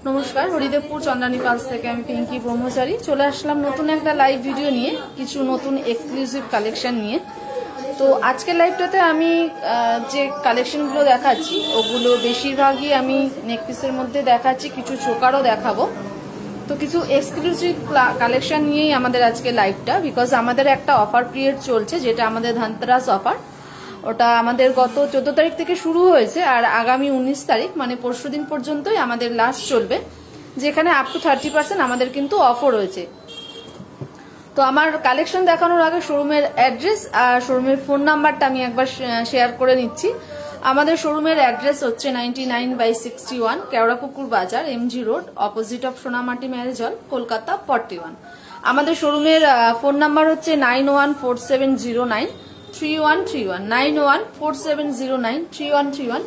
नमस्कार हरिदेवपुर चंद्रानी पाल्स থেকে আমি পিঙ্কি ব্রহ্মচারী চলে আসলাম নতুন একটা লাইভ ভিডিও নিয়ে কিছু নতুন এক্সক্লুসিভ কালেকশন নিয়ে। তো আজকের লাইভটাতে আমি যে কালেকশনগুলো দেখাচ্ছি ওগুলো বেশিরভাগই আমি নেক পিসের মধ্যে দেখাচ্ছি, কিছু চোকারও দেখাবো। তো কিছু এক্সক্লুসিভ কালেকশন নিয়েই আমাদের আজকে লাইভটা, বিকজ আমাদের একটা অফার পিরিয়ড চলছে যেটা আমাদের ধনতেরাস অফার। ওটা আমাদের গত 14 তারিখ থেকে শুরু হয়েছে আর আগামী 19 তারিখ মানে পরশুদিন পর্যন্তই আমাদের লাস্ট চলবে, যেখানে আপ টু 30% আমাদের কিন্তু অফার রয়েছে। তো আমার কালেকশন দেখানোর আগে শোরুমের অ্যাড্রেস আর শোরুমের ফোন নাম্বারটা আমি একবার শেয়ার করে নিচ্ছি। আমাদের শোরুমের অ্যাড্রেস হচ্ছে 99/61 Keorapukur Bazar, MG road, opposite of Sonamati marriage hall, Kolkata 41। আমাদের শোরুমের ফোন নাম্বার হচ্ছে 9147093131 9147093131।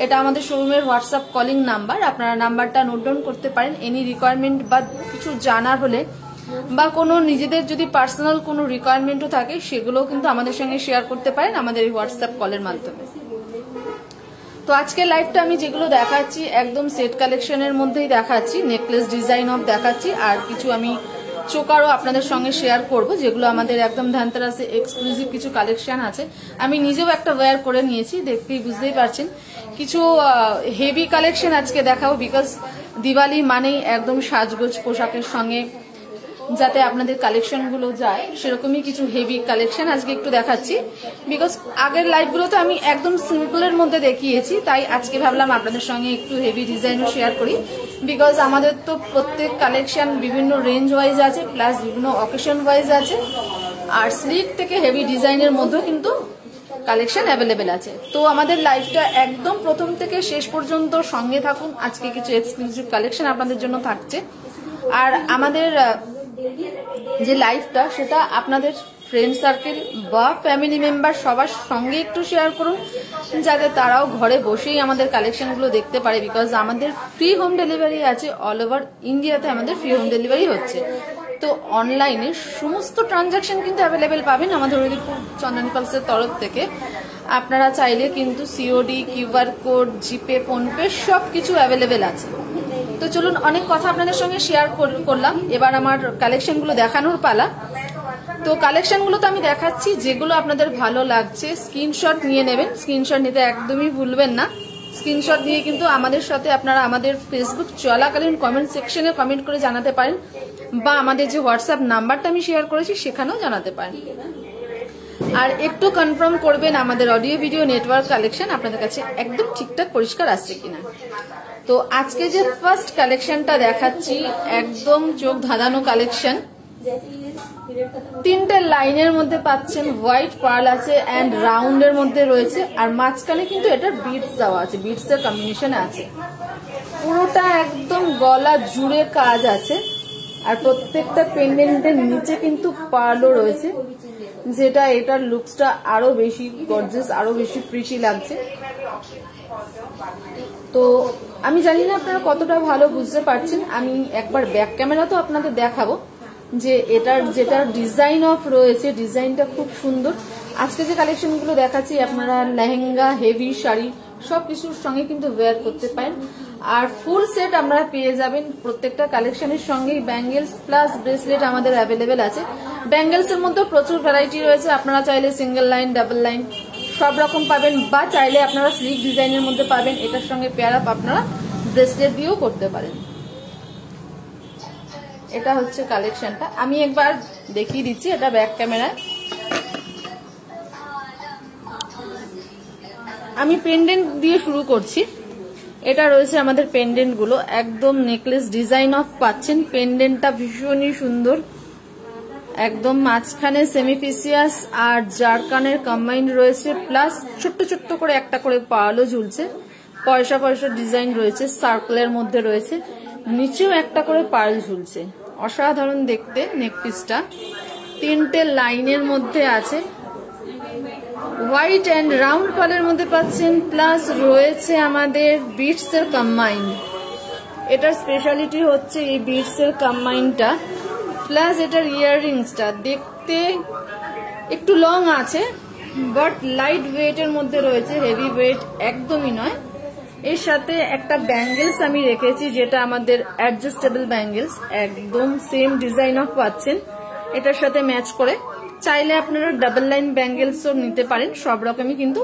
এটা আমাদের শোরুমের হোয়াটসঅ্যাপ কলিং নাম্বার। আপনারা নাম্বারটা নোট ডাউন করতে পারেন। এনি রিকোয়ারমেন্ট বা কিছু জানার হলে বা কোনো নিজেদের যদি পার্সোনাল কোনো রিকোয়ারমেন্টও থাকে সেগুলোও কিন্তু আমাদের সঙ্গে শেয়ার করতে পারেন আমাদের এই হোয়াটসঅ্যাপ কলের মাধ্যমে। তো আজকের লাইভটা আমি যেগুলো দেখাচ্ছি একদম সেট কালেকশনের মধ্যেই দেখাচ্ছি, নেকলেস ডিজাইন অফ দেখাচ্ছি, আর কিছু আমি চোকারও আপনাদের সঙ্গে শেয়ার করব যেগুলো আমাদের একদম ধনতেরাসে এক্সক্লুসিভ কিছু কালেকশন আছে। আমি নিজেও একটা ওয়্যার করে নিয়েছি, দেখতেই বুঝতেই পারছেন। কিছু হেভি কালেকশন আজকে দেখাবো, বিকজ দিওয়ালি মানেই একদম সাজগোজ পোশাকের সঙ্গে যাতে আপনাদের কালেকশন গুলো যায় সেরকমই কিছু হেভি কালেকশন আজকে একটু দেখাচ্ছি। বিকজ আগের লাইভগুলোতে আমি একদম সিম্পলের মধ্যে দেখিয়েছি, তাই আজকে ভাবলাম আপনাদের সঙ্গে একটু হেভি ডিজাইনও শেয়ার করি। বিকজ আমাদের তো প্রত্যেক কালেকশন বিভিন্ন রেঞ্জ ওয়াইজ আছে, প্লাস বিভিন্ন অকেশন ওয়াইজ আছে, আর স্লিক থেকে হেভি ডিজাইনের মধ্যেও কিন্তু কালেকশন অ্যাভেলেবেল আছে। তো আমাদের লাইভটা একদম প্রথম থেকে শেষ পর্যন্ত সঙ্গে থাকুন, আজকে কিছু এক্সক্লুসিভ কালেকশন আপনাদের জন্য থাকছে। আর আমাদের যে লাইভটা সেটা আপনাদের ফ্রেন্ড সার্কেল বা ফ্যামিলি মেম্বার সবার সঙ্গে একটু শেয়ার করুন, যাতে তারাও ঘরে বসেই আমাদের কালেকশনগুলো দেখতে পারে। বিকজ আমাদের ফ্রি হোম ডেলিভারি আছে, অল ওভার ইন্ডিয়াতে আমাদের ফ্রি হোম ডেলিভারি হচ্ছে। তো অনলাইনে সমস্ত ট্রানজাকশন কিন্তু অ্যাভেলেবেল পাবেন আমাদের হরিদেবপুর চন্দ্রানী পালসের তরফ থেকে। আপনারা চাইলে কিন্তু সিওডি, কিউআর কোড, জিপে, ফোনপে সব কিছু অ্যাভেলেবেল আছে। তো চলুন, অনেক কথা আপনাদের সঙ্গে শেয়ার করলাম, এবার আমার কালেকশনগুলো দেখানোর পালা। তো কালেকশনগুলো তো আমি দেখাচ্ছি, যেগুলো আপনাদের ভালো লাগছে স্ক্রিনশট নিয়ে নেবেন। স্ক্রিনশট নিতে একদমই ভুলবেন না। স্ক্রিনশট নিয়ে কিন্তু আমাদের সাথে আপনারা আমাদের ফেসবুক চলাকালীন কমেন্ট সেকশনে কমেন্ট করে জানাতে পারেন, বা আমাদের যে হোয়াটসঅ্যাপ নাম্বারটা আমি শেয়ার করেছি সেখানেও জানাতে পারেন। আর একটু কনফার্ম করবেন আমাদের অডিও ভিডিও নেটওয়ার্ক কালেকশন আপনাদের কাছে একদম ঠিকঠাক পরিষ্কার আসছে কিনা। তো আজকে যে ফার্স্ট কালেকশনটা দেখাচ্ছি একদম চোখ ধাঁধানো কালেকশন। 3টে লাইনের মধ্যে পাচ্ছেন, হোয়াইট পার্ল আছে এন্ড রাউন্ডের মধ্যে রয়েছে, আর মাঝখানে কিন্তু এটা বিটস দেওয়া আছে, বিটস এর কম্বিনেশন আছে। পুরোটা একদম গলা জুড়ে কাজ আছে, আর প্রত্যেকটা পেন্ডেন্টের নিচে কিন্তু পার্লও রয়েছে, যেটা এটার লুকসটা আরো বেশি গর্জিয়াস, আরো বেশি প্রিটি লাগছে। তো আমি জানি না আপনারা কতটা ভালো বুঝতে পারছেন, আমি একবার ব্যাক ক্যামেরা তো আপনাদের দেখাবো যে এটার যেটা ডিজাইন অফ রয়েছে, ডিজাইনটা খুব সুন্দর। আজকে যে কালেকশনগুলো দেখাচ্ছি আপনারা লেহেঙ্গা, হেভি শাড়ি সবকিছুর সঙ্গে কিন্তু ওয়্যার করতে পারেন। আর ফুল সেট আপনারা পেয়ে যাবেন প্রত্যেকটা কালেকশনের সঙ্গেই। ব্যাঙ্গেলস প্লাস ব্রেসলেট আমাদের অ্যাভেলেবেল আছে। ব্যাঙ্গেলস এর মধ্যে প্রচুর ভ্যারাইটি রয়েছে, আপনারা চাইলে সিঙ্গেল লাইন, ডাবল লাইন সব রকম পাবেন, বা চাইলে আপনারা স্লিক ডিজাইনের মধ্যে পাবেন। এটার সঙ্গে পেয়ার আপ আপনারা ব্রেসলেট দিয়েও করতে পারেন। এটা হচ্ছে কালেকশনটা, আমি একবার দেখিয়ে দিচ্ছি এটা ব্যাক ক্যামেরায়। আমি পেন্ডেন্ট দিয়ে শুরু করছি। এটা রয়েছে আমাদের পেন্ডেন্ট গুলো, একদম নেকলেস ডিজাইন অফ পাচ্ছেন। পেন্ডেন্টটা ভীষণই সুন্দর, একদম মাঝখানে সেমিফিসিয়াস আর জারকানের কম্বাইন্ড রয়েছে, প্লাস ছোট্ট ছোট্ট করে একটা করে পার্লও ঝুলছে। পয়সা পয়সা ডিজাইন রয়েছে, সার্কেলের মধ্যে রয়েছে, নিচেও একটা করে পার্ল ঝুলছে। অসাধারণ দেখতে নেকপিসটা। 3টে লাইনের মধ্যে আছে, হোয়াইট এন্ড রাউন্ড পার্লের মধ্যে পাচ্ছেন, প্লাস রয়েছে আমাদের বিটস এর কম্বাইন্ড। এটার স্পেশালিটি হচ্ছে এই বিটস এর কম্বাইন্ডটা, প্লাস এটার ইয়াররিংসটা দেখতে একটু লং আছে, বাট লাইট ওয়েট এর মধ্যে রয়েছে, হেভি ওয়েট একদমই নয়। এর সাথে একটা ব্যাঙ্গেলস আমি রেখেছি, যেটা আমাদের অ্যাডজাস্টেবল ব্যাঙ্গেলস, একদম সেম ডিজাইন অফ পাচ্ছেন এটার সাথে ম্যাচ করে। চাইলে আপনারা ডাবল লাইন ব্যাঙ্গেলসও নিতে পারেন, সব রকমই কিন্তু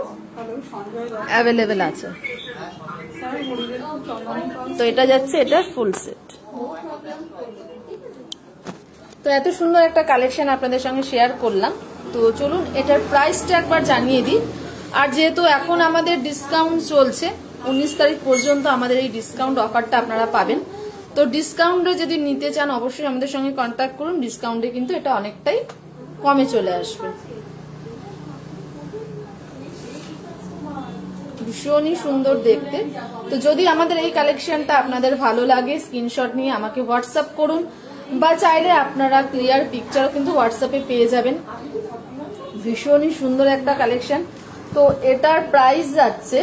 অ্যাভেলেবেল আছে। তো এটা যাচ্ছে এটা ফুল সেট। তো এত সুন্দর একটা কালেকশন আপনাদের সঙ্গে শেয়ার করলাম। তো চলুন এটার প্রাইসটা একবার জানিয়ে দিই। আর যেহেতু এখন আমাদের ডিসকাউন্ট চলছে, 19 তারিখ পর্যন্ত আমাদের এই ডিসকাউন্ট অফারটা আপনারা পাবেন। তো ডিসকাউন্টে যদি নিতে চান অবশ্যই আমাদের সঙ্গে কন্ট্যাক্ট করুন, ডিসকাউন্টে কিন্তু এটা অনেকটাই কমে চলে আসবে। ভীষণই সুন্দর দেখতে। তো যদি আমাদের এই কালেকশনটা আপনাদের ভালো লাগে, স্ক্রিনশট নিয়ে আমাকে হোয়াটসঅ্যাপ করুন, বা চাইলে আপনারা ক্লিয়ার পিকচারও কিন্তু হোয়াটসঅ্যাপে পেয়ে যাবেন। ভীষণই সুন্দর একটা কালেকশন। তো এটার প্রাইস যাচ্ছে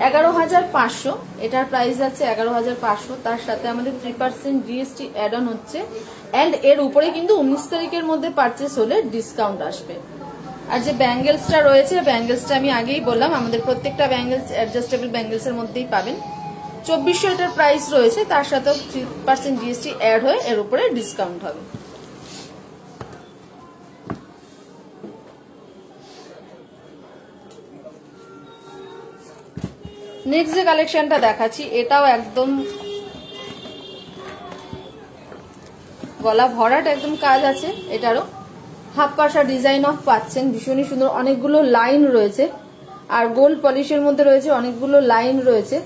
11,500, এটার প্রাইস যাচ্ছে 11,500। তার সাথে আমাদের 3% GST অ্যাড অন হচ্ছে, এন্ড এর উপরে কিন্তু 19 তারিখের মধ্যে পারচেস হলে ডিসকাউন্ট আসবে। আর যে ব্যাঙ্গেলসটা রয়েছে, ব্যাঙ্গেলসটা আমি আগেই বললাম আমাদের প্রত্যেকটা ব্যাঙ্গেলস অ্যাডজাস্টেবল ব্যাঙ্গেলসের মধ্যেই পাবেন। 2400 এটার প্রাইস রয়েছে, তার সাথেও 3% GST অ্যাড হয়ে এর উপরে ডিসকাউন্ট হবে। নেক্সট যে কালেকশনটা দেখাচ্ছি, এটাও একদম গলা ভরাট একদম কাজ আছে, এটারও হাফ পাশা ডিজাইন অফ পাচ্ছেন, ভীষণই সুন্দর। অনেকগুলো লাইন রয়েছে, আর গোল্ড পলিশের মধ্যে রয়েছে অনেকগুলো লাইন রয়েছে,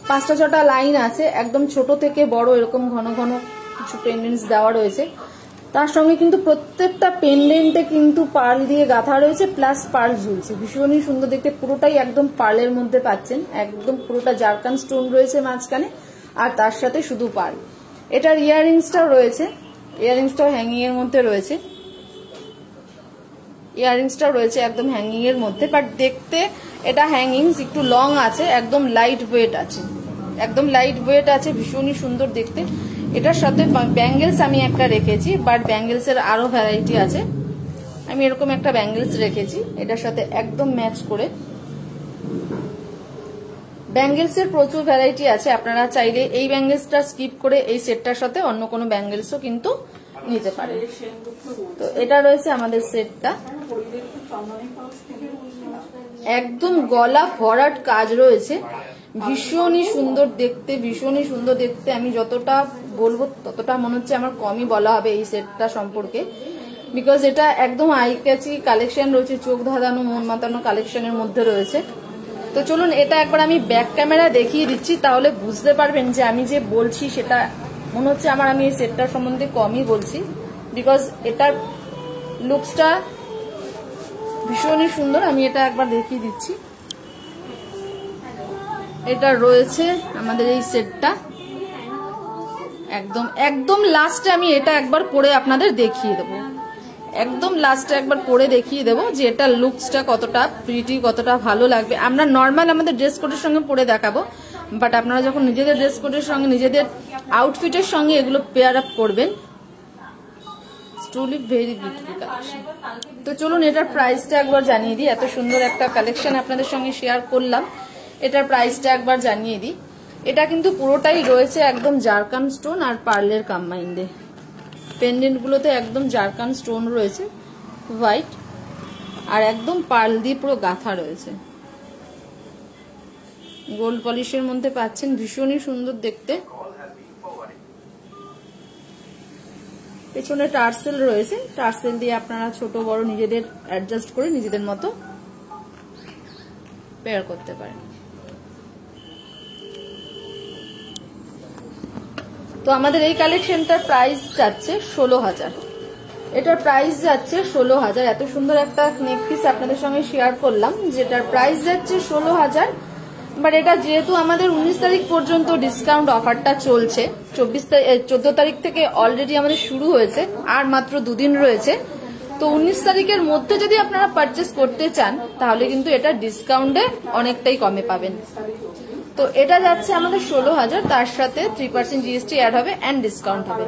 5টা-6টা লাইন আছে, একদম ছোট থেকে বড় এরকম ঘন ঘন কিছু পেন্ডেন্টস দেওয়া রয়েছে। তার সঙ্গে কিন্তু প্রত্যেকটা পেন্ডেন্টে কিন্তু পার্ল দিয়ে গাঁথা রয়েছে, প্লাস পার্ল ঝুলছে, ভীষণই সুন্দর দেখতে। পুরোটাই একদম পার্লের মধ্যে পাচ্ছেন, একদম পুরোটা জারকান স্টোন রয়েছে মাঝখানে, আর তার সাথে শুধু পার্ল। এটার ইয়াররিংসটাও রয়েছে, ইয়াররিংসটাও হ্যাঙ্গিং এর মধ্যে রয়েছে, ইয়াররিংসটাও রয়েছে একদম হ্যাঙ্গিং এর মধ্যে। বাট দেখতে এটা হ্যাঙ্গিংস একটু লং আছে, একদম লাইট ওয়েট আছে, একদম লাইট ওয়েট আছে, ভীষণই সুন্দর দেখতে। এটার সাথে ব্যাঙ্গেলস আমি একটা রেখেছি, বাট ব্যাঙ্গেলস এর আরো ভ্যারাইটি আছে। আমি এরকম একটা ব্যাঙ্গেলস রেখেছি এটার সাথে একদম ম্যাচ করে। ব্যাঙ্গেলস এর প্রচুর ভ্যারাইটি আছে, আপনারা চাইলে এই ব্যাঙ্গেলসটা স্কিপ করে এই সেটটার সাথে অন্য কোনো ব্যাঙ্গেলসও কিন্তু নিতে পারেন। তো এটা রয়েছে আমাদের সেটটা, একদম গলা ভরাট কাজ রয়েছে, ভীষণই সুন্দর দেখতে, ভীষণই সুন্দর দেখতে। আমি যতটা বলবো ততটা মনে হচ্ছে আমার কমই বলা হবে এই সেটটা সম্পর্কে, বিকজ এটা একদম আই ক্যাচি কালেকশন রয়েছে, চোখ ধাঁধানো মন মাতানো কালেকশনের মধ্যে রয়েছে। তো চলুন এটা একবার আমি ব্যাক ক্যামেরা দেখিয়ে দিচ্ছি, তাহলে বুঝতে পারবেন যে আমি যে বলছি সেটা মনে হচ্ছে আমি এই সেটটার সম্বন্ধে কমই বলছি, বিকজ এটার লুকসটা ভীষণই সুন্দর। আমি এটা একবার দেখিয়ে দিচ্ছি। এটা রয়েছে আমাদের এই সেটটা, একদম একদম লাস্টে আমি এটা একবার পরে আপনাদের দেখিয়ে দেবো, একদম লাস্টে একবার পরে দেখিয়ে দেবো যে এটা লুকসটা কতটা প্রিটি, কতটা ভালো লাগবে। আমরা নর্মাল আমাদের ড্রেস কোডের সঙ্গে পরে দেখাবো, বাট আপনারা যখন নিজেদের ড্রেস কোডের সঙ্গে নিজেদের আউটফিটের সঙ্গে এগুলো পেয়ার আপ করবেন, ট্রুলি ভেরি বিউটিফুল কালেকশন। তো চলুন এটার প্রাইসটা একবার জানিয়ে দিই। এত সুন্দর একটা কালেকশন আপনাদের সঙ্গে শেয়ার করলাম, এটার প্রাইসটা একবার জানিয়ে দিই। এটা কিন্তু পুরোটাই রয়েছে একদম জারকান স্টোন আর পার্লের কম্বাইন্ডে। পেন্ডেন্টগুলোতে একদম জারকান স্টোন রয়েছে হোয়াইট, আর একদম পার্ল দিয়ে পুরো গাঁথা রয়েছে, গোল্ড পলিশের মধ্যে পাচ্ছেন, ভীষণই সুন্দর দেখতে। পেছনে টার্সেল রয়েছে, টার্সেল দিয়ে আপনারা ছোট বড় নিজেদের অ্যাডজাস্ট করে নিজেদের মতো পেয়ার করতে পারেন। তো আমাদের এই কালেকশনটার প্রাইস যাচ্ছে 16,000, এটার প্রাইস যাচ্ছে 16,000। এত সুন্দর একটা নেক পিস আপনাদের সঙ্গে শেয়ার করলাম যেটার প্রাইস যাচ্ছে 16,000। বাট এটা যেহেতু আমাদের 19 তারিখ পর্যন্ত ডিসকাউন্ট অফারটা চলছে, 14 তারিখ থেকে অলরেডি আমাদের শুরু হয়েছে, আর মাত্র 2 দিন রয়েছে। তো 19 তারিখের মধ্যে যদি আপনারা পারচেস করতে চান তাহলে কিন্তু এটা ডিসকাউন্টে অনেকটাই কমে পাবেন। তো এটা যাচ্ছে আমাদের 16,000, তার সাথে 3% GST অ্যাড হবে এন্ড ডিসকাউন্ট হবে।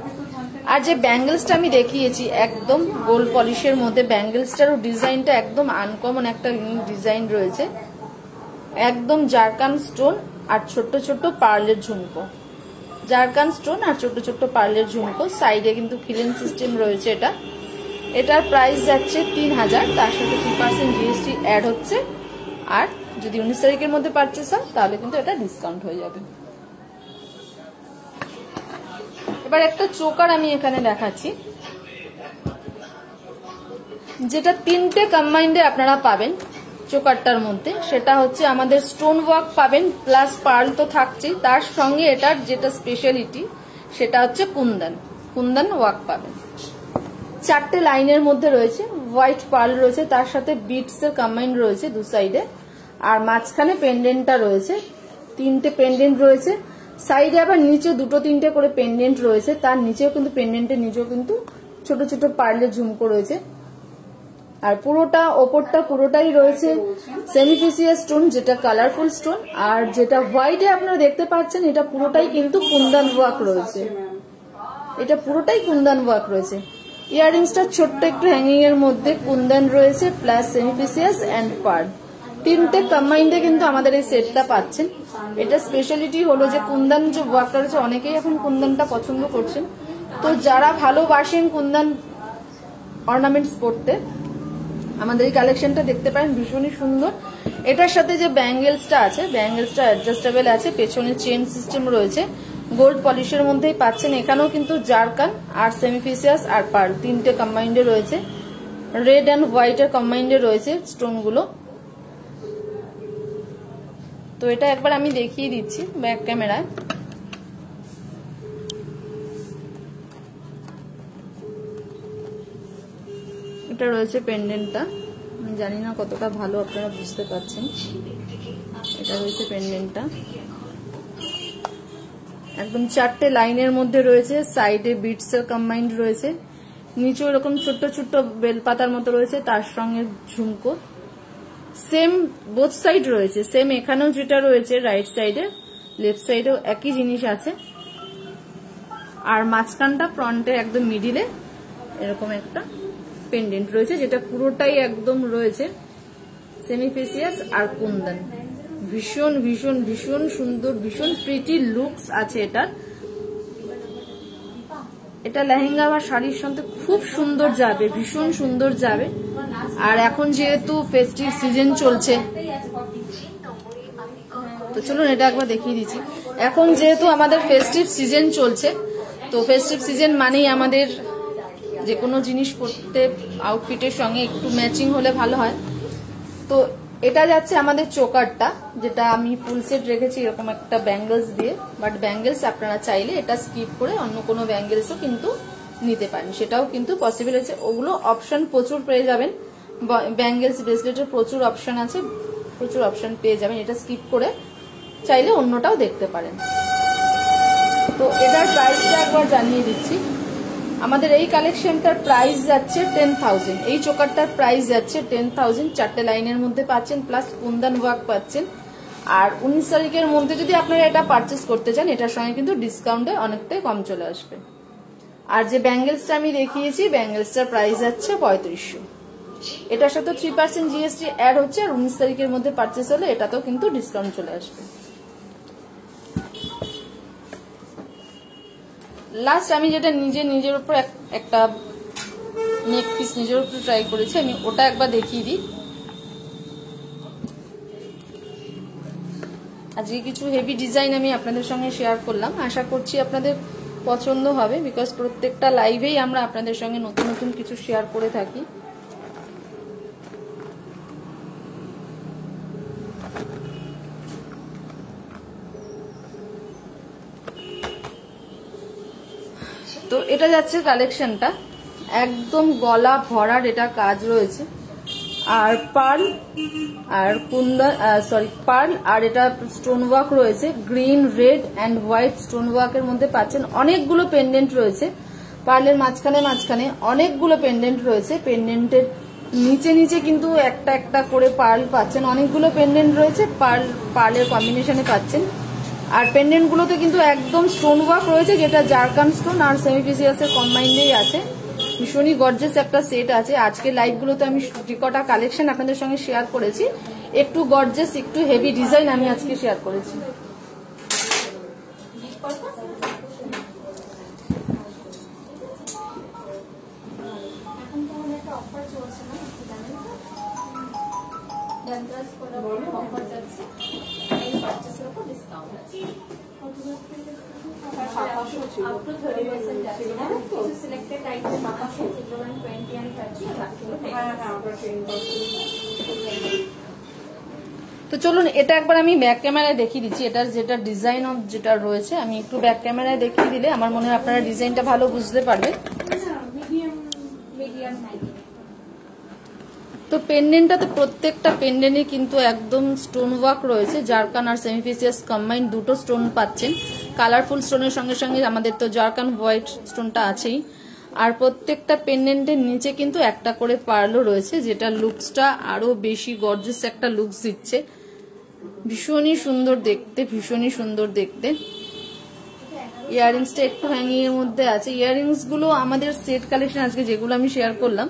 আর যে ব্যাঙ্গেলসটা আমি দেখিয়েছি একদম গোল্ড পলিশের মধ্যে, ব্যাঙ্গেলসটারও ডিজাইনটা একদম আনকমন একটা ইউনিক ডিজাইন রয়েছে, একদম জারকান স্টোন আর ছোট্ট ছোট্ট পার্লের ঝুমকো, জারকান স্টোন আর ছোট্ট ছোট্ট পার্লের ঝুমকো, সাইডে কিন্তু খিলেন সিস্টেম রয়েছে। এটার প্রাইস যাচ্ছে 3000, তার সাথে 3% জিএসটি অ্যাড হচ্ছে। আর যদি 19 তারিখের মধ্যে পারচেস হয় তাহলে কিন্তু এটা ডিসকাউন্ট হয়ে যাবে। এবার একটা চোকার আমি এখানে দেখাচ্ছি, যেটা 3টে কম্বাইন্ডে আপনারা পাবেন চোকারটার মধ্যে। সেটা হচ্ছে আমাদের স্টোন ওয়ার্ক পাবেন, প্লাস পার্ল তো থাকছেই, তার সঙ্গে এটার যেটা স্পেশালিটি সেটা হচ্ছে কুন্দন ওয়ার্ক পাবেন। 4টে লাইনের মধ্যে রয়েছে, হোয়াইট পার্ল রয়েছে, তার সাথে বিটস এর কম্বাইন্ড রয়েছে দু সাইডে, আর মাঝখানে পেন্ডেন্টটা রয়েছে। 3টে পেন্ডেন্ট রয়েছে, সাইডে আবার নিচে 2-3টে করে পেন্ডেন্ট রয়েছে, তার নিচেও কিন্তু পেন্ডেন্টের নিচেও কিন্তু ছোট ছোট পার্লের ঝুমকো রয়েছে। আর পুরোটা ওপরটা পুরোটাই রয়েছে সেমিফেসিয়াস স্টোন, যেটা কালারফুল স্টোন, আর যেটা হোয়াইটে আপনারা দেখতে পাচ্ছেন এটা পুরোটাই কিন্তু কুন্দন ওয়ার্ক রয়েছে, এটা পুরোটাই কুন্দন ওয়ার্ক রয়েছে। ইয়াররিংসটা ছোট্ট একটু হ্যাঙ্গিং এর মধ্যে কুন্দন রয়েছে, প্লাস সেমিফেসিয়াস এন্ড পার্ল, 3টে কম্বাইন্ডে কিন্তু আমাদের এই সেটটা পাচ্ছেন। এটা স্পেশালিটি হলো যে কুন্দন যে ওয়ার্কটা রয়েছে, অনেকেই এখন কুন্দনটা পছন্দ করছেন, তো যারা ভালোবাসেন কুন্দন অর্নামেন্টস পরতে আমাদের এই কালেকশনটা দেখতে পারেন, ভীষণই সুন্দর। এটার সাথে যে ব্যাঙ্গেলসটা আছে, ব্যাঙ্গেলসটা অ্যাডজাস্টেবল আছে, পেছনে চেন সিস্টেম রয়েছে, গোল্ড পলিশের মধ্যেই পাচ্ছেন। এখানেও কিন্তু জারকান আর সেমিফেসিয়াস আর পার্ল 3টে কম্বাইন্ডে রয়েছে, রেড অ্যান্ড হোয়াইটের কম্বাইন্ডে রয়েছে স্টোনগুলো। তো এটা একবার আমি দেখিয়ে দিচ্ছি ব্যাক ক্যামেরায়। এটা রয়েছে পেন্ডেন্টটা, আমি জানি না কতটা ভালো আপনারা বুঝতে পারছেন। এটা রয়েছে পেন্ডেন্টটা, একদম 4টে লাইনের মধ্যে রয়েছে, সাইডে বিটস এর কম্বাইন্ড রয়েছে, নিচে এরকম ছোট্ট ছোট্ট বেলপাতার মতো রয়েছে, তার সঙ্গে ঝুমকো সেম বোথ সাইড রয়েছে, সেম এখানেও যেটা রয়েছে রাইট সাইডে লেফট সাইডেও একই জিনিস আছে। আর মাঝখানটা ফ্রন্টে একদম মিডিলে এরকম একটা পেন্ডেন্ট রয়েছে, যেটা পুরোটাই একদম রয়েছে সেমিফেসিয়াস আর কুন্দন। ভীষণ ভীষণ ভীষণ সুন্দর, ভীষণ প্রিটি লুকস আছে এটার। এটা লেহেঙ্গা বা শাড়ির সাথে খুব সুন্দর যাবে, ভীষণ সুন্দর যাবে। আর এখন যেহেতু ফেস্টিভ সিজন চলছে, তো চলুন এটা একবার দেখিয়ে দিচ্ছি। এখন যেহেতু আমাদের ফেস্টিভ সিজন চলছে, তো ফেস্টিভ সিজন মানেই আমাদের যে কোনো জিনিস পরতে আউটফিটের সঙ্গে একটু ম্যাচিং হলে ভালো হয়। তো এটা যাচ্ছে আমাদের চোকারটা, যেটা আমি ফুল সেট রেখেছি এরকম একটা ব্যাঙ্গেলস দিয়ে, বাট ব্যাঙ্গেলস আপনারা চাইলে এটা স্কিপ করে অন্য কোনো ব্যাঙ্গেলসও কিন্তু নিতে পারেন, সেটাও কিন্তু পসিবল আছে। ওগুলো অপশন প্রচুর পেয়ে যাবেন, ব্যাঙ্গেলস ব্রেসলেটের প্রচুর অপশন আছে, প্রচুর অপশন পেয়ে যাবেন, এটা স্কিপ করে চাইলে অন্যটাও দেখতে পারেন। তো এটার প্রাইসটা একবার জানিয়ে দিচ্ছি। আমাদের এই কালেকশনটার প্রাইস যাচ্ছে 10,000, এই চোকারটার প্রাইস যাচ্ছে 10,000। 4টে লাইনের মধ্যে পাচ্ছেন, প্লাস কুন্দন ওয়ার্ক পাচ্ছেন। আর 19 তারিখের মধ্যে যদি আপনারা এটা পারচেস করতে চান, এটার সঙ্গে কিন্তু ডিসকাউন্টে অনেকটাই কম চলে আসবে। আর যে ব্যাঙ্গেলসটা আমি দেখিয়েছি, ব্যাঙ্গেলসটার প্রাইস যাচ্ছে 3500, এটার সাথে 3% জিএসটি অ্যাড হচ্ছে। আর 19 তারিখের মধ্যে পারচেস হলে এটাতেও কিন্তু ডিসকাউন্ট চলে আসবে। লাস্ট আমি যেটা নিজের উপর একটা নেক পিস নিজের উপর ট্রাই করেছি, আমি ওটা একবার দেখিয়ে দিই। আজকে কিছু হেভি ডিজাইন আমি আপনাদের সঙ্গে শেয়ার করলাম, আশা করছি আপনাদের পছন্দ হবে, বিকজ প্রত্যেকটা লাইভেই আমরা আপনাদের সঙ্গে নতুন নতুন কিছু শেয়ার করে থাকি। তো এটা যাচ্ছে কালেকশনটা, একদম গলা ভরার এটা কাজ রয়েছে। আর পার্ল আর পার্ল আর এটা স্টোন ওয়ার্ক রয়েছে, green, red and white stone ওয়ার্কের মধ্যে পাচ্ছেন। অনেকগুলো পেন্ডেন্ট রয়েছে, পার্লের মাঝখানে অনেকগুলো পেন্ডেন্ট রয়েছে, পেন্ডেন্টের নিচে নিচে কিন্তু একটা একটা করে পার্ল পাচ্ছেন, অনেকগুলো পেন্ডেন্ট রয়েছে, পার্লের কম্বিনেশনে পাচ্ছেন। আর পেন্ডেন্ট গুলোতে কিন্তু একদম স্টোন ওয়ার্ক রয়েছে, যেটা জারকান স্টোন আর সেমিফেসিয়াসের কম্বাইন্ডেই আছে। ভীষণই গর্জিয়াস একটা সেট আছে। আজকে লাইভ গুলোতে আমি যে কটা কালেকশন আপনাদের সঙ্গে শেয়ার করেছি, একটু গর্জিয়াস, একটু হেভি ডিজাইন আমি আজকে শেয়ার করেছি। তো চলুন এটা একবার আমি ব্যাক ক্যামেরায় দেখিয়ে দিচ্ছি। এটার যেটা ডিজাইন অফ যেটা রয়েছে আমি একটু ব্যাক ক্যামেরায় দেখিয়ে দিলে আমার মনে হয় আপনারা ডিজাইনটা ভালো বুঝতে পারবেন। তো পেন্ডেন্টটা তো প্রত্যেকটা পেন্ডেন্টে কিন্তু একদম স্টোন ওয়ার্ক রয়েছে, জারকান আর সেমিফিসিয়াস কম্বাইন দুটো স্টোন পাচ্ছেন। কালারফুল স্টোনের সঙ্গে সঙ্গে আমাদের তো জারকান হোয়াইট স্টোনটা আছেই। আর প্রত্যেকটা পেন্ডেন্টের নিচে কিন্তু একটা করে পার্লও রয়েছে, যেটা লুকসটা আরো বেশি গর্জিয়াস একটা লুকস দিচ্ছে। ভীষণই সুন্দর দেখতে, ভীষণই সুন্দর দেখতে। ইয়াররিংসটা একটু হ্যাঙ্গিং এর মধ্যে আছে। ইয়াররিংস গুলো আমাদের সেট কালেকশন আজকে যেগুলো আমি শেয়ার করলাম,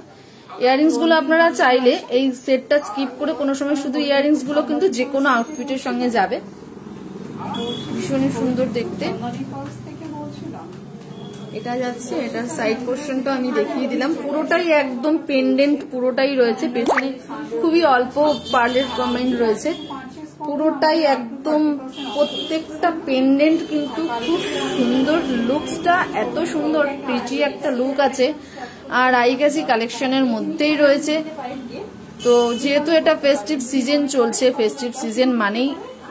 ইয়াররিংস গুলো আপনারা চাইলে এই সেটটা স্কিপ করে কোনো সময় শুধু ইয়াররিংস গুলো কিন্তু যে কোনো আউটফিটের সঙ্গে যাবে। ভীষণই সুন্দর দেখতে এটা যাচ্ছে। এটার সাইড পোর্শনটা আমি দেখিয়ে দিলাম, পুরোটাই একদম পেন্ডেন্ট, পুরোটাই রয়েছে। পেছনে খুবই অল্প পার্লের কমেন্ট রয়েছে, পুরোটাই একদম প্রত্যেকটা পেন্ডেন্ট কিন্তু খুব সুন্দর। লুকসটা এত সুন্দর, প্রিটি একটা লুক আছে। আর আইগাজি কালেকশনের মধ্যেই রয়েছে। তো যেহেতু এটা ফেস্টিভ সিজন চলছে, ফেস্টিভ সিজন মানেই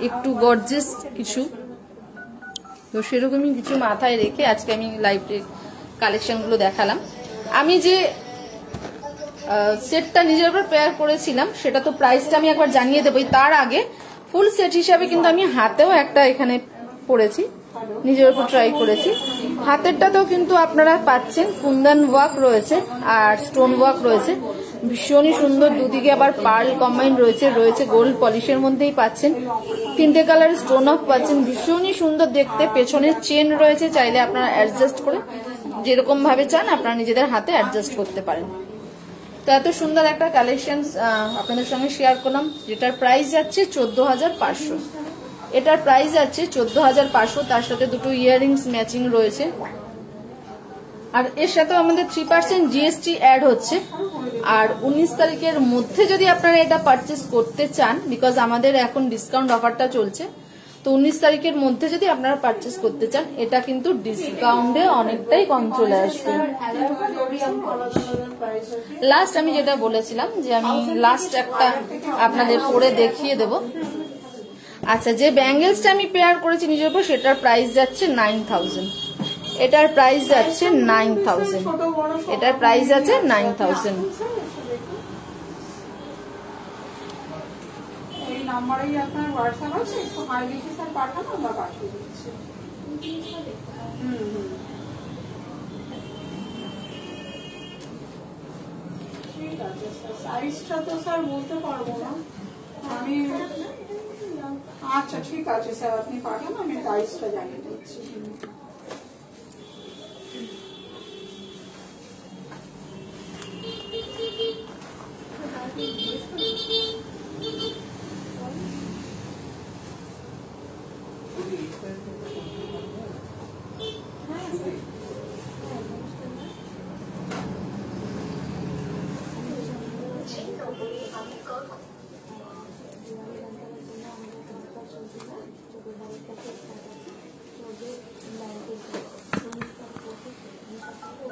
একটু গর্জিয়াস কিছু, তো সেরকমই কিছু মাথায় রেখে আজকে আমি লাইভ কালেকশনগুলো দেখালাম। আমি যে সেটটা নিজের উপর পেয়ার করেছিলাম সেটা তো প্রাইসটা আমি একবার জানিয়ে দেবো। তার আগে ফুল সেট হিসাবে কিন্তু আমি হাতেও একটা এখানে পরেছি, নিজের উপর ট্রাই করেছি। হাতেরটাতেও কিন্তু আপনারা পাচ্ছেন কুন্দন ওয়ার্ক রয়েছে আর স্টোন ওয়ার্ক রয়েছে, ভীষণই সুন্দর। দুদিকে আবার পার্ল কম্বাইন রয়েছে, রয়েছে গোল্ড পলিশের মধ্যেই পাচ্ছেন। তিনটে কালার স্টোন অফ পাচ্ছেন, ভীষণই সুন্দর দেখতে। পেছনের চেন রয়েছে, চাইলে আপনারা অ্যাডজাস্ট করে যেরকম ভাবে চান আপনারা নিজেদের হাতে অ্যাডজাস্ট করতে পারেন। তো এত সুন্দর একটা কালেকশন আপনাদের সঙ্গে শেয়ার করলাম, যেটার প্রাইস যাচ্ছে 14,500। এটার প্রাইস যাচ্ছে 14,500, তার সাথে দুটো ইয়াররিংস ম্যাচিং রয়েছে। আর এর সাথে আমাদের 3% জিএসটি অ্যাড হচ্ছে। আর 19 তারিখের মধ্যে যদি আপনারা এটা পারচেস করতে চান, বিকজ আমাদের এখন ডিসকাউন্ট অফারটা চলছে, তো 19 তারিখের মধ্যে যদি আপনারা পারচেস করতে চান এটা কিন্তু ডিসকাউন্টে অনেকটাই কম চলে আসবে। লাস্ট আমি যেটা বলেছিলাম যে আমি লাস্ট একটা আপনাদের পরে দেখিয়ে দেব। আচ্ছা, যে ব্যাঙ্গেলসটা আমি পেয়ার করেছি নিজের উপর সেটার প্রাইস যাচ্ছে 9,000। এটার প্রাইস যাচ্ছে 9,000। এটার প্রাইস আছে 9,000। এই নাম্বারেই আপনার হোয়াটসঅ্যাপ আছে, একটু হাই লিখে স্যার পাঠান, আমরা পাঠিয়ে দিচ্ছি। ঠিক আছে স্যার, সাইজটা তো স্যার বলতে পারবো না আমি। আচ্ছা ঠিক আছে স্যার, আপনি পাঠান, আমি সাইজটা জানিয়ে দিচ্ছি।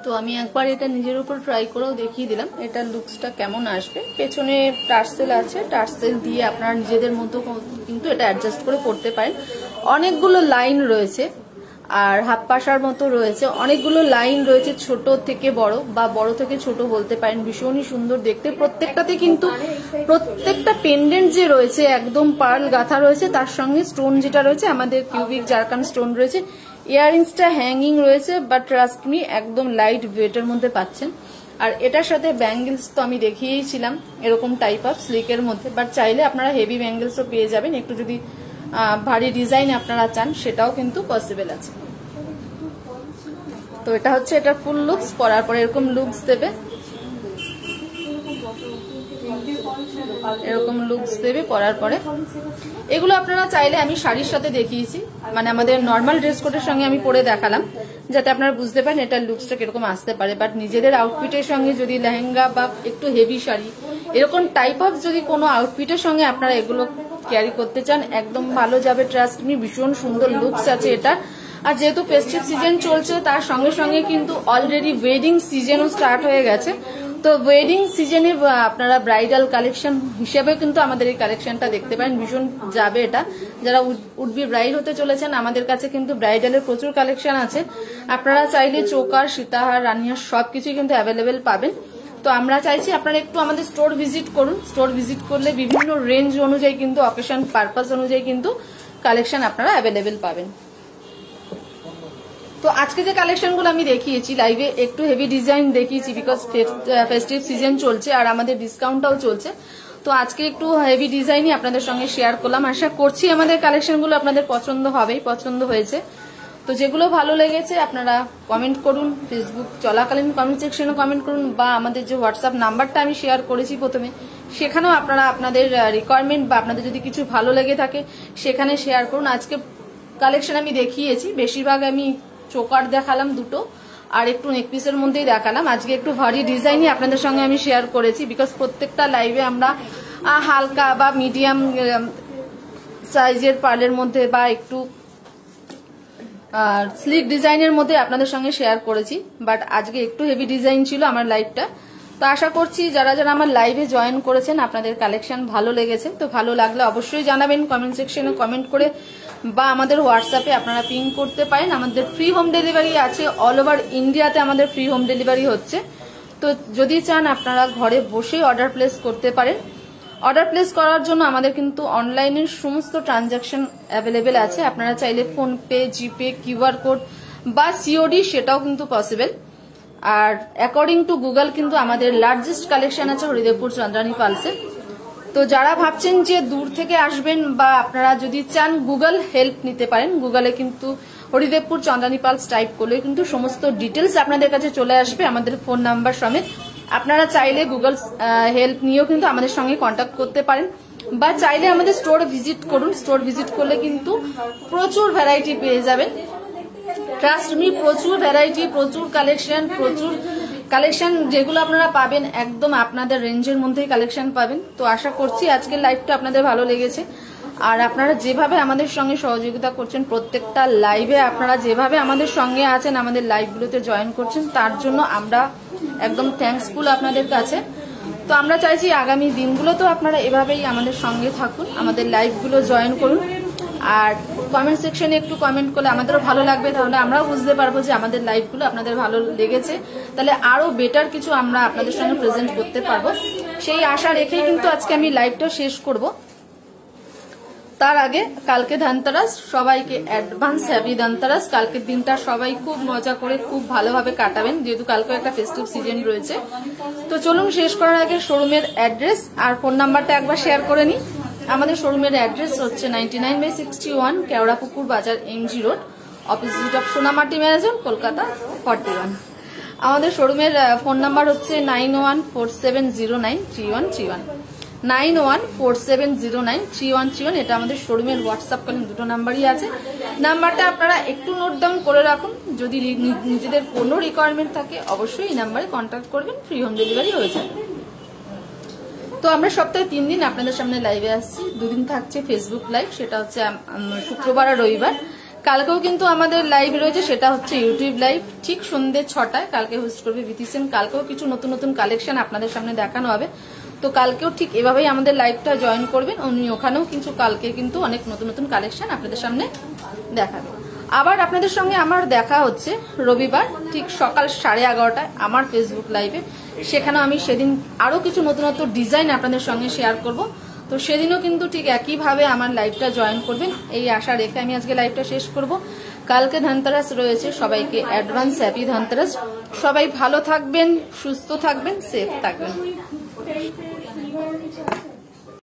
তো আমি একবার এটা নিজের উপর ট্রাই করেও দেখিয়ে দিলাম এটার লুকসটা কেমন আসবে। পেছনে টার্সেল আছে, টার্সেল দিয়ে আপনারা নিজেদের মতো কিন্তু এটা অ্যাডজাস্ট করে পড়তে পারেন। অনেকগুলো লাইন রয়েছে আর হাফ পাশার মতো রয়েছে, অনেকগুলো লাইন রয়েছে, ছোট থেকে বড় বা বড় থেকে ছোট বলতে পারেন। ভীষণই সুন্দর দেখতে। প্রত্যেকটাতে কিন্তু প্রত্যেকটা পেন্ডেন্ট যে রয়েছে একদম পার্ল গাঁথা রয়েছে, তার সঙ্গে স্টোন যেটা রয়েছে আমাদের কিউবিক জারকান স্টোন রয়েছে। ইয়াররিংসটা হ্যাঙ্গিং রয়েছে, বাট ট্রাস্ট মি একদম লাইট ওয়েটের মধ্যে পাচ্ছেন। আর এটার সাথে ব্যাঙ্গেলস তো আমি দেখিয়েছিলাম এরকম টাইপ অফ স্লিকের মধ্যে, বাট চাইলে আপনারা হেভি ব্যাঙ্গেলসও পেয়ে যাবেন। একটু যদি ভারী ডিজাইন আপনারা চান সেটাও কিন্তু পসিবল আছে। তো এটা হচ্ছে এটা ফুল লুকস, পরার পরে এরকম লুকস দেবে। এরকম লুকস দেবে পরার পরে। এগুলো আপনারা চাইলে আমি শাড়ির সাথে দেখিয়েছি, মানে আমাদের নর্মাল ড্রেস কোডের সঙ্গে আমি পরে দেখালাম যাতে আপনারা বুঝতে পারেন এটার লুকসটা কিরকম আসতে পারে। বাট নিজেদের আউটফিটের সঙ্গে যদি লেহেঙ্গা বা একটু হেভি শাড়ি এরকম টাইপ অফ যদি কোনো আউটফিটের সঙ্গে আপনারা এগুলো ক্যারি করতে চান একদম ভালো যাবে, ট্রাস্ট মি। ভীষণ সুন্দর লুকস আছে এটা। আর যেহেতু ফেস্টিভ সিজন চলছে তার সঙ্গে সঙ্গে কিন্তু অলরেডি ওয়েডিং সিজনও স্টার্ট হয়ে গেছে। তো ওয়েডিং সিজনে আপনারা ব্রাইডাল কালেকশন হিসেবে কিন্তু আমাদের এই কালেকশনটা দেখতে পারেন, ভীষণ যাবে এটা। যারা উডবি ব্রাইড হতে চলেছেন আমাদের কাছে কিন্তু ব্রাইডালের প্রচুর কালেকশন আছে। আপনারা চাইলে চোকার, সীতাহার, রানিহার সবকিছুই কিন্তু অ্যাভেলেবেল পাবেন। তো আমরা চাইছি আপনারা একটু আমাদের স্টোর ভিজিট করুন। স্টোর ভিজিট করলে বিভিন্ন রেঞ্জ অনুযায়ী কিন্তু অকেশন পারপাস অনুযায়ী কিন্তু কালেকশন আপনারা অ্যাভেলেবেল পাবেন। তো আজকে যে কালেকশনগুলো আমি দেখিয়েছি লাইভে একটু হেভি ডিজাইন দেখিয়েছি, বিকজ ফেস্টিভ সিজন চলছে আর আমাদের ডিসকাউন্টটাও চলছে। তো আজকে একটু হেভি ডিজাইনই আপনাদের সঙ্গে শেয়ার করলাম। আশা করছি আমাদের কালেকশনগুলো আপনাদের পছন্দ হবেই, পছন্দ হয়েছে। তো যেগুলো ভালো লেগেছে আপনারা কমেন্ট করুন, ফেসবুক চলাকালীন কমেন্ট সেকশনে কমেন্ট করুন, বা আমাদের যে হোয়াটসঅ্যাপ নাম্বারটা আমি শেয়ার করেছি প্রথমে সেখানেও আপনারা আপনাদের রিকোয়ারমেন্ট বা আপনাদের যদি কিছু ভালো লেগে থাকে সেখানে শেয়ার করুন। আজকে কালেকশন আমি দেখিয়েছি, বেশিরভাগ আমি চোকার দেখালাম দুটো আর একটু নেকপিসের মধ্যেই দেখালাম। আজকে একটু ভারী ডিজাইনই আপনাদের সঙ্গে আমি শেয়ার করেছি, বিকজ প্রত্যেকটা লাইভে আমরা হালকা বা মিডিয়াম সাইজের পার্লের মধ্যে বা একটু স্লিক ডিজাইনের মধ্যে আপনাদের সঙ্গে শেয়ার করেছি। বাট আজকে একটু হেভি ডিজাইন ছিল আমার লাইভটা। তো আশা করছি যারা যারা আমার লাইভে জয়েন করেছেন আপনাদের কালেকশন ভালো লেগেছে। তো ভালো লাগলে অবশ্যই জানাবেন কমেন্ট সেকশনে কমেন্ট করে, বা আমাদের হোয়াটসঅ্যাপে আপনারা পিং করতে পারেন। আমাদের ফ্রি হোম ডেলিভারি আছে, অল ওভার ইন্ডিয়াতে আমাদের ফ্রি হোম ডেলিভারি হচ্ছে। তো যদি চান আপনারা ঘরে বসেই অর্ডার প্লেস করতে পারেন। অর্ডার প্লেস করার জন্য আমাদের কিন্তু অনলাইনের সমস্ত ট্রানজাকশন অ্যাভেলেবেল আছে। আপনারা চাইলে ফোনপে, জিপে, কিউআর কোড বা সিওডি সেটাও কিন্তু পসিবল। আর অ্যাকর্ডিং টু গুগল কিন্তু আমাদের লার্জেস্ট কালেকশন আছে হরিদেবপুর চন্দ্রানী পালসে। তো যারা ভাবছেন যে দূর থেকে আসবেন বা আপনারা যদি চান গুগল হেল্প নিতে পারেন, গুগলে কিন্তু হরিদেবপুর চন্দ্রানী পালস টাইপ করলে কিন্তু সমস্ত ডিটেলস আপনাদের কাছে চলে আসবে আমাদের ফোন নাম্বার সমেত। আপনারা চাইলে গুগল হেল্প নিয়েও কিন্তু আমাদের সঙ্গে কন্ট্যাক্ট করতে পারেন, বা চাইলে আমাদের স্টোর ভিজিট করুন। স্টোর ভিজিট করলে কিন্তু প্রচুর ভ্যারাইটি পেয়ে যাবেন, ট্রাস্ট মি। প্রচুর ভ্যারাইটি, প্রচুর কালেকশন যেগুলো আপনারা পাবেন একদম আপনাদের রেঞ্জের মধ্যেই কালেকশন পাবেন। তো আশা করছি আজকের লাইভটা আপনাদের ভালো লেগেছে। আর আপনারা যেভাবে আমাদের সঙ্গে সহযোগিতা করছেন, প্রত্যেকটা লাইভে আপনারা যেভাবে আমাদের সঙ্গে আছেন, আমাদের লাইভগুলোতে জয়েন করছেন, তার জন্য আমরা একদম থ্যাঙ্কসফুল আপনাদের কাছে। তো আমরা চাইছি আগামী দিনগুলোতেও আপনারা এভাবেই আমাদের সঙ্গে থাকুন, আমাদের লাইভগুলো জয়েন করুন। আর কমেন্ট সেকশনে একটু কমেন্ট করলে আমাদেরও ভালো লাগবে, তাহলে আমরাও বুঝতে পারবো যে আমাদের লাইভগুলো আপনাদের ভালো লেগেছে, তাহলে আরো বেটার কিছু আমরা আপনাদের সঙ্গে প্রেজেন্ট করতে পারবো। সেই আশা রেখেই কিন্তু আজকে আমি লাইভটা শেষ করব। তার আগে কালকে ধনতেরাস, সবাইকে অ্যাডভান্স হ্যাপি ধনতেরাস। কালকের দিনটা সবাই খুব মজা করে খুব ভালোভাবে কাটাবেন, যেহেতু কালকে একটা ফেস্টিভ সিজন রয়েছে। তো চলুন শেষ করার আগে শোরুমের অ্যাড্রেস আর ফোন নাম্বারটা একবার শেয়ার করে নিই। আমাদের শোরুমের অ্যাড্রেস হচ্ছে 99/61 Keorapukur Bazar, MG road, opposite of Sonamati ম্যারাজন, কলকাতা 41। আমাদের শোরুমের ফোন নাম্বার হচ্ছে 9147093131, 9147093131। এটা আমাদের শোরুমের হোয়াটসঅ্যাপ কলিং দুটো নাম্বারই আছে। নাম্বারটা আপনারা একটু নোট ডাউন করে রাখুন, যদি নিজেদের কোনো রিকোয়ারমেন্ট থাকে অবশ্যই এই নাম্বারে কন্ট্যাক্ট করবেন, ফ্রি হোম ডেলিভারি হয়ে যাবে। তো আমরা সপ্তাহে 3 দিন আপনাদের সামনে লাইভে আসছি। 2 দিন থাকছে ফেসবুক লাইভ, সেটা হচ্ছে শুক্রবার আর রবিবার। কালকেও কিন্তু আমাদের লাইভ রয়েছে, সেটা হচ্ছে ইউটিউব লাইভ, ঠিক সন্ধ্যে 6টায়। কালকে হোস্ট করবে বিতিসেন। কালকেও কিছু নতুন নতুন কালেকশন আপনাদের সামনে দেখানো হবে। তো কালকেও ঠিক এভাবেই আমাদের লাইভটা জয়েন করবেন। উনি ওখানেও কিন্তু কালকে কিন্তু অনেক নতুন নতুন কালেকশন আপনাদের সামনে দেখাবে। আবার আপনাদের সঙ্গে আমার দেখা হচ্ছে রবিবার ঠিক সকাল 11:30টায় আমার ফেসবুক লাইভে। সেখানে আমি সেদিন আরো কিছু নতুন নতুন ডিজাইন আপনাদের সঙ্গে শেয়ার করব। তো সেদিনও কিন্তু ঠিক একইভাবে আমার লাইভটা জয়েন করবেন, এই আশা রেখে আমি আজকে লাইভটা শেষ করব। কালকে ধনতেরাস রয়েছে, সবাইকে অ্যাডভান্স হ্যাপি ধনতেরাস। সবাই ভালো থাকবেন, সুস্থ থাকবেন, সেফ থাকবেন।